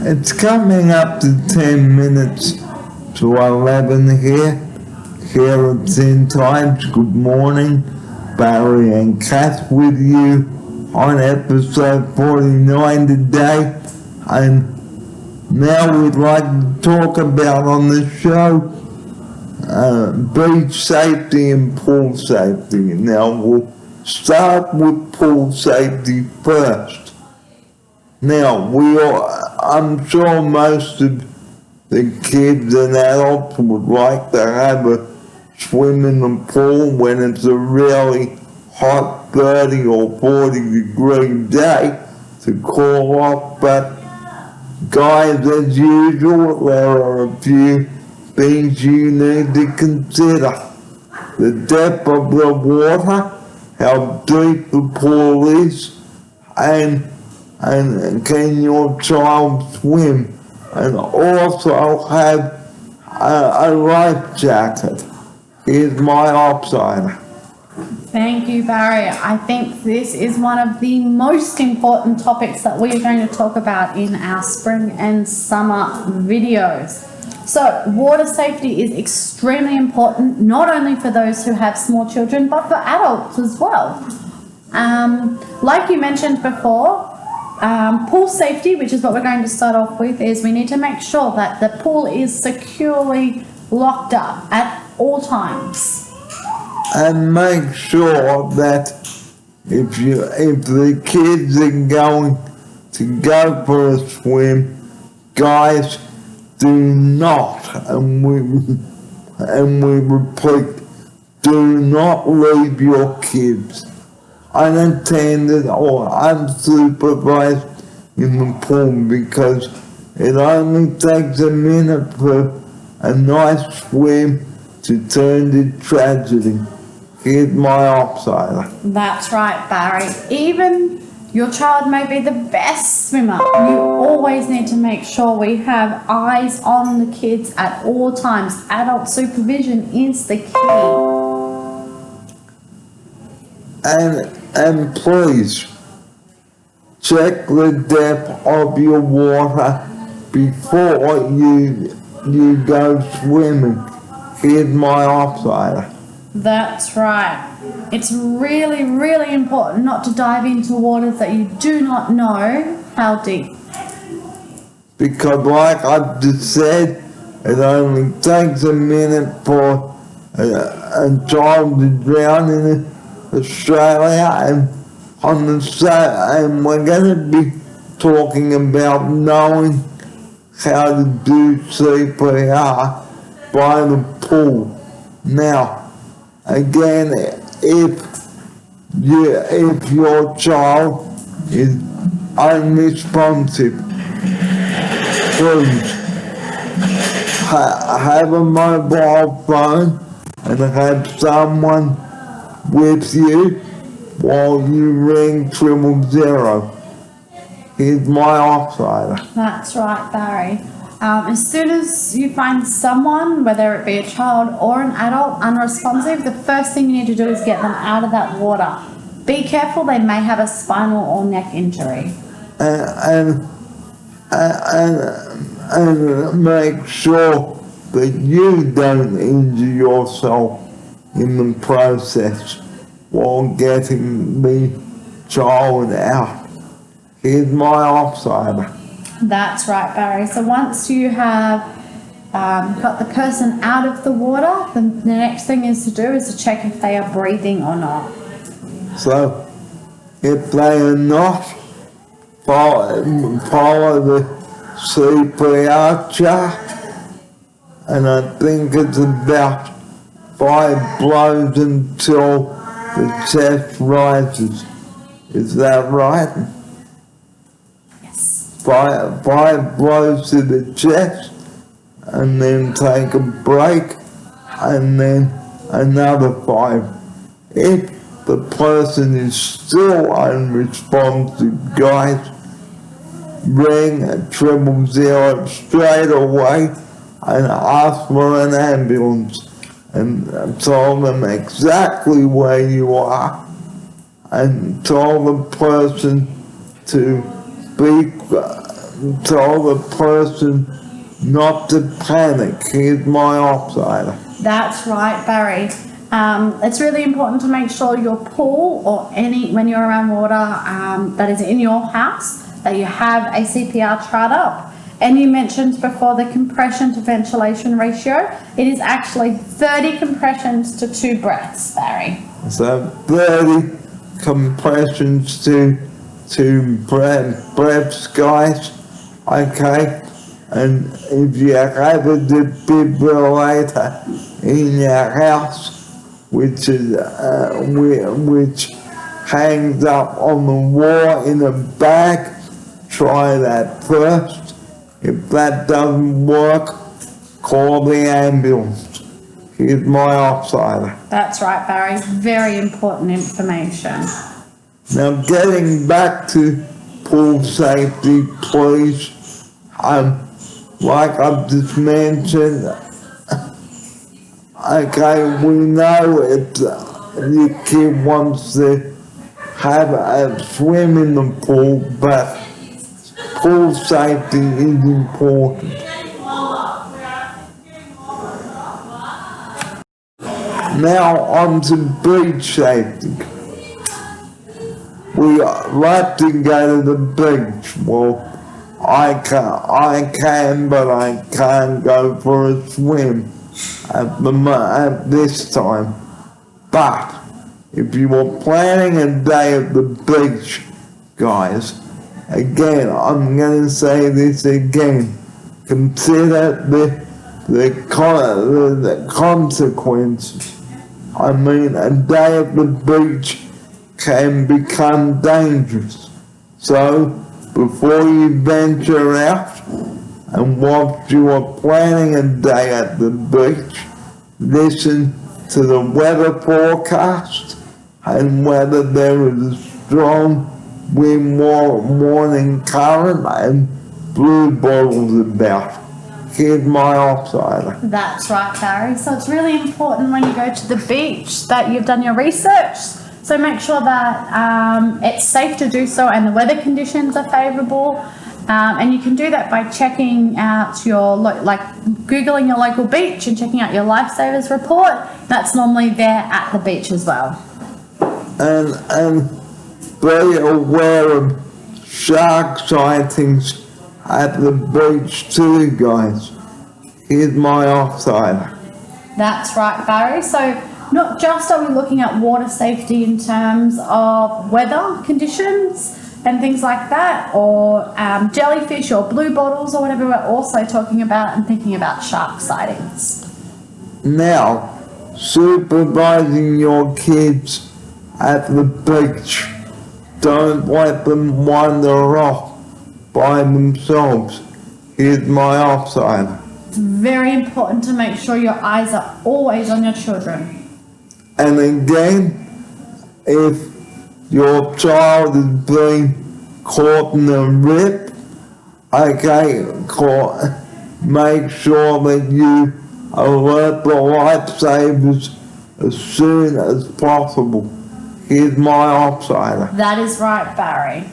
It's coming up to 10 minutes to 11 here at Zen Times. Good morning, Barry and Kath with you on episode 49 today. And now we'd like to talk about on the show beach safety and pool safety. Now we'll start with pool safety first. Now I'm sure most of the kids and adults would like to have a swim in the pool when it's a really hot 30 or 40 degree day to cool off, but guys, as usual, there are a few things you need to consider. The depth of the water, how deep the pool is, and can your child swim? And also have a life jacket. Here's my offsider. Thank you, Barry. I think this is one of the most important topics that we are going to talk about in our spring and summer videos. So, water safety is extremely important, not only for those who have small children, but for adults as well. Like you mentioned before, pool safety, which is what we're going to start off with, is we need to make sure that the pool is securely locked up at all times. And make sure that if the kids are going to go for a swim, guys, do not, and we repeat, do not leave your kids unattended or unsupervised in the pool, because it only takes a minute for a nice swim to turn to tragedy. Here's my offsider. That's right, Barry. Even your child may be the best swimmer, you always need to make sure we have eyes on the kids at all times. Adult supervision is the key. And please check the depth of your water before you go swimming. Here's my offsider. That's right. It's really, really important not to dive into waters that you do not know how deep. Because like I just said, it only takes a minute for a child to drown in Australia, and and we're going to be talking about knowing how to do CPR by the pool. Now, again, if your child is unresponsive, please have a mobile phone and have someone with you while you ring 000. Here's my offsider. That's right, Barry. As soon as you find someone, whether it be a child or an adult, unresponsive, the first thing you need to do is get them out of that water. Be careful, they may have a spinal or neck injury. And make sure that you don't injure yourself in the process while getting the child out. Here's my offsider. That's right, Barry. So once you have got the person out of the water, the next thing is to do is to check if they are breathing or not. So if they are not, follow the CPR chart, and I think it's about 5 blows until the chest rises. Is that right? Yes. 5 blows to the chest, and then take a break, and then another 5. If the person is still unresponsive, guys, ring 000 straight away and ask for an ambulance, and tell them exactly where you are, and tell the person to tell the person not to panic. Here's my offsider. That's right, Barry. It's really important to make sure your pool or when you're around water that is in your house, that you have a CPR chart up. And you mentioned before the compression to ventilation ratio. It is actually 30 compressions to 2 breaths, Barry. So 30 compressions to breaths, guys. Okay. And if you have a defibrillator in your house, which hangs up on the wall in a bag, try that first. If that doesn't work, call the ambulance. Here's my offsider. That's right, Barry. Very important information. Now getting back to pool safety, please. Like I've just mentioned, okay, we know if your kid wants to have a swim in the pool, but pool safety is important. Now on to beach safety. We like to go to the beach. Well, I can, but I can't go for a swim at this time. But if you were planning a day at the beach, guys, again, I'm going to say this again. Consider the consequences. I mean, a day at the beach can become dangerous. So, before you venture out, and whilst you are planning a day at the beach, listen to the weather forecast and whether there is a strong wind warning current and blue bottles about. Here's my offsider. That's right, Barry. So it's really important when you go to the beach that you've done your research. So make sure that it's safe to do so and the weather conditions are favourable. And you can do that by checking out Googling your local beach and checking out your Lifesavers report. That's normally there at the beach as well. And be aware of shark sightings at the beach too, guys. Here's my offsider. That's right, Barry. So not just are we looking at water safety in terms of weather conditions and things like that, or jellyfish or blue bottles or whatever, we're also talking about and thinking about shark sightings. Now, supervising your kids at the beach. Don't let them wander off by themselves. Here's my offsider. It's very important to make sure your eyes are always on your children. And again, if your child is being caught in a rip, okay, make sure that you alert the lifesavers as soon as possible. Here's my offsider. That is right, Barry.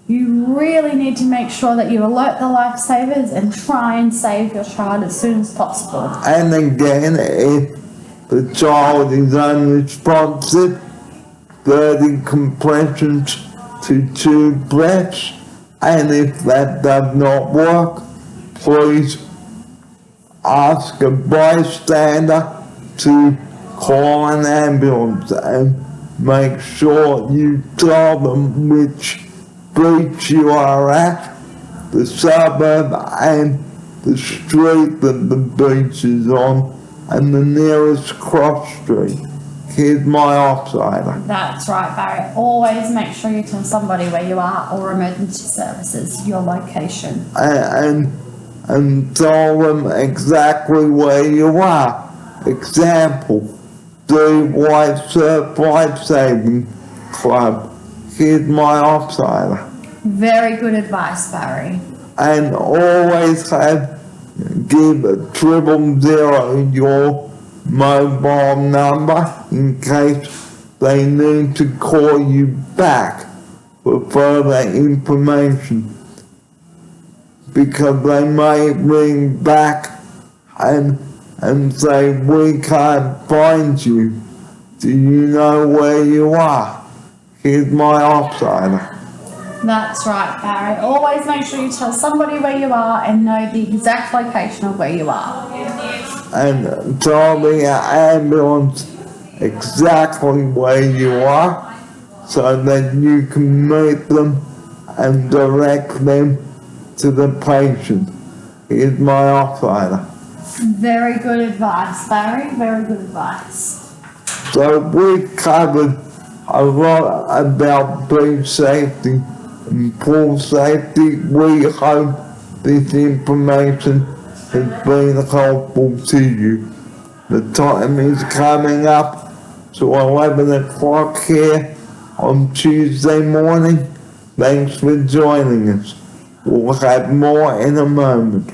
You really need to make sure that you alert the lifesavers and try and save your child as soon as possible. And again, if the child is unresponsive, 30 compressions to 2 breaths, and if that does not work, please ask a bystander to call an ambulance and make sure you tell them which beach you are at, the suburb and the street that the beach is on, and the nearest cross street. Here's my offsider. That's right, Barry. Always make sure you tell somebody where you are or emergency services, your location. And tell them exactly where you are. Example, the White Surf Life Saving Club. Here's my offsider. Very good advice, Barry. And always give 000 your mobile number in case they need to call you back for further information. because they may ring back and say, we can't find you. Do you know where you are? Here's my offsider. That's right, Barry. Always make sure you tell somebody where you are and know the exact location of where you are. And tell the ambulance exactly where you are so that you can meet them and direct them to the patient. Here's my offsider. Very good advice, Barry. Very good advice. So we've covered a lot about beach safety and pool safety. We hope this information has been helpful to you. The time is coming up to 11 o'clock here on Tuesday morning. Thanks for joining us. We'll have more in a moment.